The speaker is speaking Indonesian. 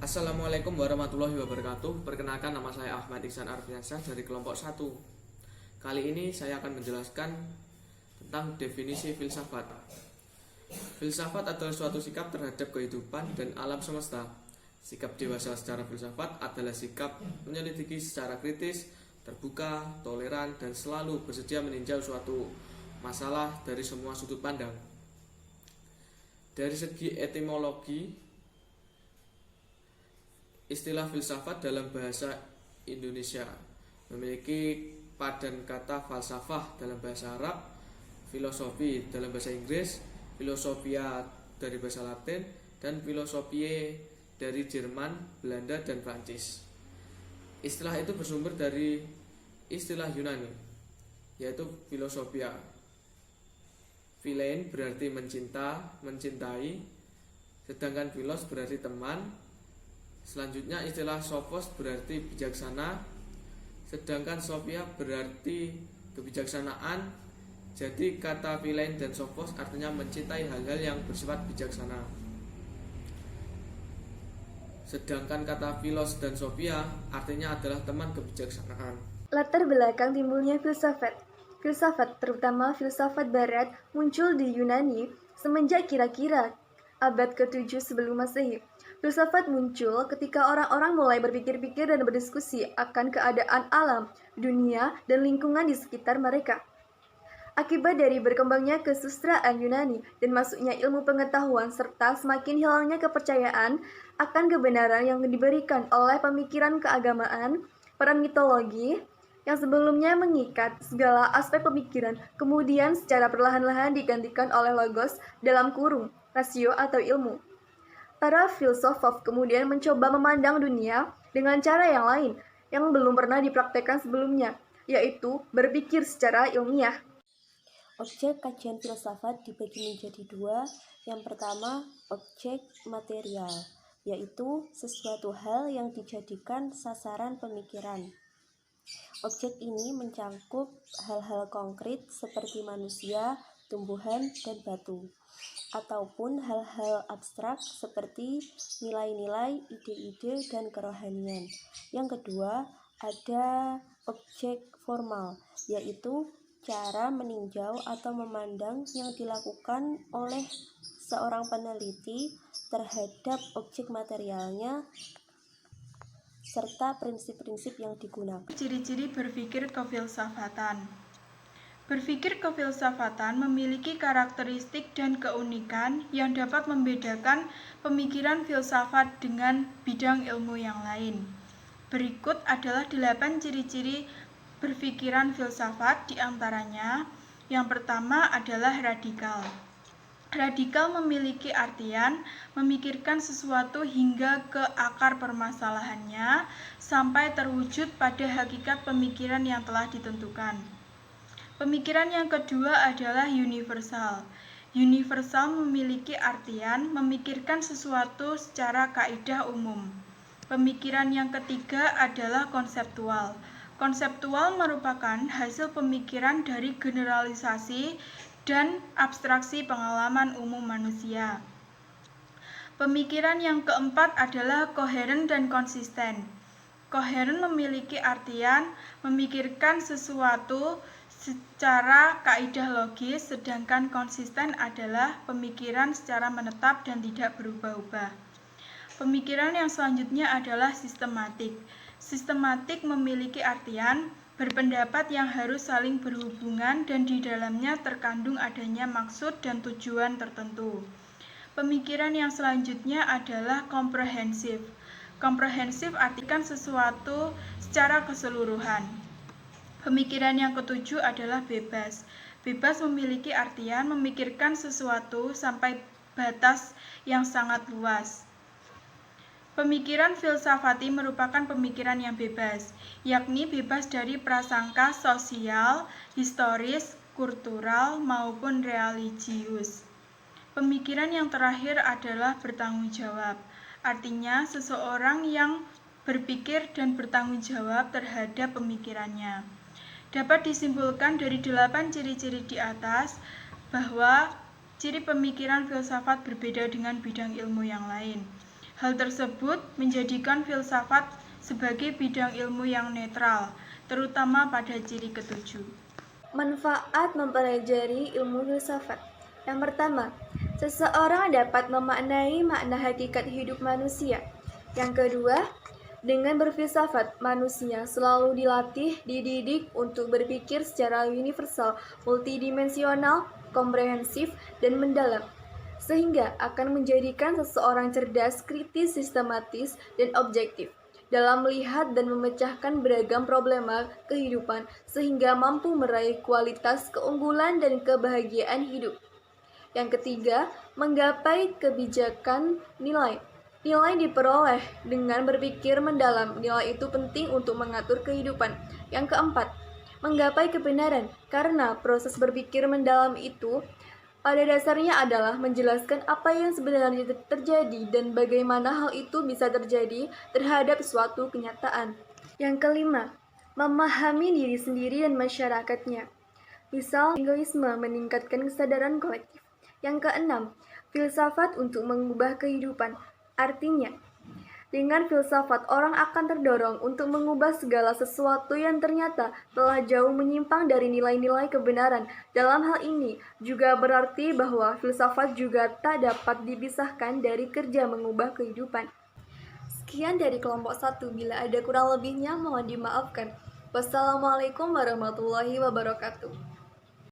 Assalamualaikum warahmatullahi wabarakatuh. Perkenalkan, nama saya Ahmad Iksan Arfiansyah dari kelompok 1. Kali ini saya akan menjelaskan tentang definisi filsafat. Filsafat adalah suatu sikap terhadap kehidupan dan alam semesta. Sikap dewasa secara filsafat adalah sikap menyelidiki secara kritis, terbuka, toleran, dan selalu bersedia meninjau suatu masalah dari semua sudut pandang. Dari segi etimologi, istilah filsafat dalam bahasa Indonesia memiliki padan kata falsafah dalam bahasa Arab, filosofi dalam bahasa Inggris, filosofia dari bahasa Latin, dan filosofie dari Jerman, Belanda, dan Prancis. Istilah itu bersumber dari istilah Yunani, yaitu filosofia. Philein berarti mencintai, sedangkan philos berarti teman. Selanjutnya istilah sophos berarti bijaksana, sedangkan sophia berarti kebijaksanaan. Jadi kata philein dan sophos artinya mencintai hal-hal yang bersifat bijaksana. Sedangkan kata philos dan sophia artinya adalah teman kebijaksanaan. Latar belakang timbulnya filsafat. Filsafat, terutama filsafat barat, muncul di Yunani semenjak kira-kira abad ke-7 sebelum Masehi. Filsafat muncul ketika orang-orang mulai berpikir-pikir dan berdiskusi akan keadaan alam, dunia, dan lingkungan di sekitar mereka. Akibat dari berkembangnya kesusastraan Yunani dan masuknya ilmu pengetahuan serta semakin hilangnya kepercayaan akan kebenaran yang diberikan oleh pemikiran keagamaan, peran mitologi yang sebelumnya mengikat segala aspek pemikiran kemudian secara perlahan-lahan digantikan oleh logos dalam kurung, rasio atau ilmu. Para filsuf kemudian mencoba memandang dunia dengan cara yang lain yang belum pernah dipraktekkan sebelumnya, yaitu berpikir secara ilmiah. Objek kajian filsafat dibagi menjadi dua. Yang pertama, objek material, yaitu sesuatu hal yang dijadikan sasaran pemikiran. Objek ini mencakup hal-hal konkret seperti manusia, tumbuhan, dan batu, ataupun hal-hal abstrak seperti nilai-nilai, ide-ide, dan kerohanian. Yang kedua, ada objek formal, yaitu cara meninjau atau memandang yang dilakukan oleh seorang peneliti terhadap objek materialnya serta prinsip-prinsip yang digunakan. Ciri-ciri berpikir kefilsafatan. Berpikir kefilsafatan memiliki karakteristik dan keunikan yang dapat membedakan pemikiran filsafat dengan bidang ilmu yang lain. Berikut adalah 8 ciri-ciri berpikiran filsafat, diantaranya yang pertama adalah radikal. Radikal memiliki artian memikirkan sesuatu hingga ke akar permasalahannya sampai terwujud pada hakikat pemikiran yang telah ditentukan. Pemikiran yang kedua adalah universal. Universal memiliki artian memikirkan sesuatu secara kaidah umum. Pemikiran yang ketiga adalah konseptual. Konseptual merupakan hasil pemikiran dari generalisasi dan abstraksi pengalaman umum manusia. Pemikiran yang keempat adalah koheren dan konsisten. Koheren memiliki artian memikirkan sesuatu secara kaidah logis, sedangkan konsisten adalah pemikiran secara menetap dan tidak berubah-ubah. Pemikiran yang selanjutnya adalah sistematik. Sistematik memiliki artian berpendapat yang harus saling berhubungan dan di dalamnya terkandung adanya maksud dan tujuan tertentu. Pemikiran yang selanjutnya adalah komprehensif. Komprehensif artikan sesuatu secara keseluruhan. Pemikiran yang ketujuh adalah bebas. Bebas memiliki artian memikirkan sesuatu sampai batas yang sangat luas. Pemikiran filsafati merupakan pemikiran yang bebas, yakni bebas dari prasangka sosial, historis, kultural, maupun religius. Pemikiran yang terakhir adalah bertanggung jawab, artinya seseorang yang berpikir dan bertanggung jawab terhadap pemikirannya. Dapat disimpulkan dari 8 ciri-ciri di atas bahwa ciri pemikiran filsafat berbeda dengan bidang ilmu yang lain. Hal tersebut menjadikan filsafat sebagai bidang ilmu yang netral, terutama pada ciri ketujuh. Manfaat mempelajari ilmu filsafat. Yang pertama, seseorang dapat memaknai makna hakikat hidup manusia. Yang kedua, dengan berfilsafat, manusia selalu dilatih, dididik untuk berpikir secara universal, multidimensional, komprehensif, dan mendalam, sehingga akan menjadikan seseorang cerdas, kritis, sistematis, dan objektif dalam melihat dan memecahkan beragam problema kehidupan sehingga mampu meraih kualitas keunggulan dan kebahagiaan hidup. Yang ketiga, menggapai kebijakan nilai. Nilai diperoleh dengan berpikir mendalam. Nilai itu penting untuk mengatur kehidupan. Yang keempat, menggapai kebenaran, karena proses berpikir mendalam itu pada dasarnya adalah menjelaskan apa yang sebenarnya terjadi dan bagaimana hal itu bisa terjadi terhadap suatu kenyataan. Yang kelima, memahami diri sendiri dan masyarakatnya. Misal, egoisme meningkatkan kesadaran kolektif. Yang keenam, filsafat untuk mengubah kehidupan. Artinya, dengan filsafat, orang akan terdorong untuk mengubah segala sesuatu yang ternyata telah jauh menyimpang dari nilai-nilai kebenaran. Dalam hal ini, juga berarti bahwa filsafat juga tak dapat dipisahkan dari kerja mengubah kehidupan. Sekian dari kelompok 1, bila ada kurang lebihnya mohon dimaafkan. Wassalamualaikum warahmatullahi wabarakatuh.